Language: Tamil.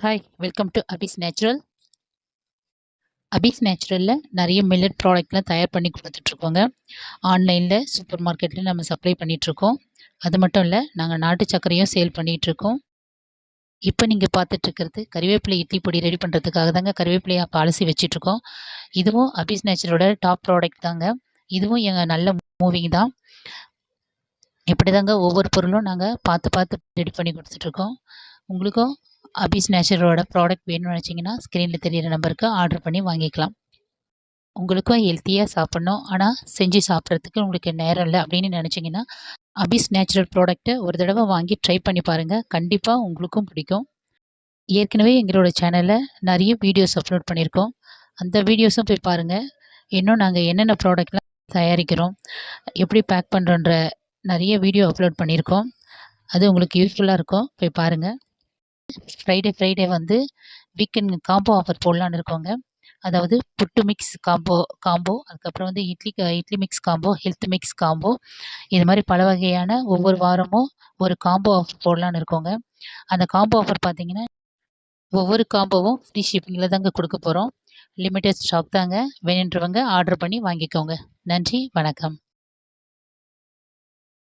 Hi welcome to Abis Natural. Abis நேச்சுரலில் நிறைய மில்லட் ப்ராடக்ட்லாம் தயார் பண்ணி கொடுத்துட்ருக்கோங்க. ஆன்லைனில் சூப்பர் மார்க்கெட்டில் நம்ம சப்ளை பண்ணிகிட்ருக்கோம். அது மட்டும் இல்லை, நாங்கள் நாட்டு சர்க்கரையும் சேல் பண்ணிகிட்ருக்கோம். இப்போ நீங்கள் பார்த்துட்ருக்கிறது கறிவேப்பிலை இட்லி பொடி ரெடி பண்ணுறதுக்காக தாங்க கறிவேப்பிலையை அப்போ அலசி வச்சிட்ருக்கோம். இதுவும் அபிஸ் நேச்சுரலோட டாப் ப்ராடக்ட் தாங்க. இதுவும் எங்கள் நல்ல மூவிங் தான். இப்படி தாங்க ஒவ்வொரு பொருளும் நாங்கள் பார்த்து பார்த்து ரெடி பண்ணி கொடுத்துட்ருக்கோம். உங்களுக்கும் அபிஸ் நேச்சுரலோட ப்ராடக்ட் வேணும்னு நினச்சிங்கன்னா ஸ்க்ரீனில் தெரியிற நம்பருக்கு ஆர்டர் பண்ணி வாங்கிக்கலாம். உங்களுக்கும் ஹெல்த்தியாக சாப்பிட்ணும், ஆனால் செஞ்சு சாப்பிட்றதுக்கு உங்களுக்கு நேரம் இல்லை அப்படின்னு நினச்சிங்கன்னா அபிஸ் நேச்சுரல் ப்ராடக்ட்டை ஒரு தடவை வாங்கி ட்ரை பண்ணி பாருங்கள். கண்டிப்பாக உங்களுக்கும் பிடிக்கும். ஏற்கனவே எங்களோட சேனலில் நிறைய வீடியோஸ் அப்லோட் பண்ணியிருக்கோம். அந்த வீடியோஸும் போய் பாருங்கள். இன்னும் நாங்கள் என்னென்ன ப்ராடக்ட்லாம் தயாரிக்கிறோம், எப்படி பேக் பண்ணுறோன்ற நிறைய வீடியோ அப்லோட் பண்ணியிருக்கோம். அது உங்களுக்கு யூஸ்ஃபுல்லாக இருக்கும், போய் பாருங்கள். ஃப்ரைடே வந்து வீக்கெண்ட் காம்போ ஆஃபர் போடலான்னு இருக்கோங்க. அதாவது புட்டு மிக்ஸ் காம்போ அதுக்கப்புறம் வந்து idli mix combo, health mix combo, இது மாதிரி பல வகையான ஒவ்வொரு வாரமும் ஒரு காம்போ ஆஃபர் போடலான்னு இருக்கோங்க. அந்த காம்போ ஆஃபர் பார்த்தீங்கன்னா ஒவ்வொரு காம்போவும் ஃப்ரீ ஷிப்பிங்கில் தாங்க கொடுக்க போகிறோம். லிமிட்டட் ஸ்டாக் தாங்க. வேணுன்றவங்க ஆர்டர் பண்ணி வாங்கிக்கோங்க. நன்றி, வணக்கம்.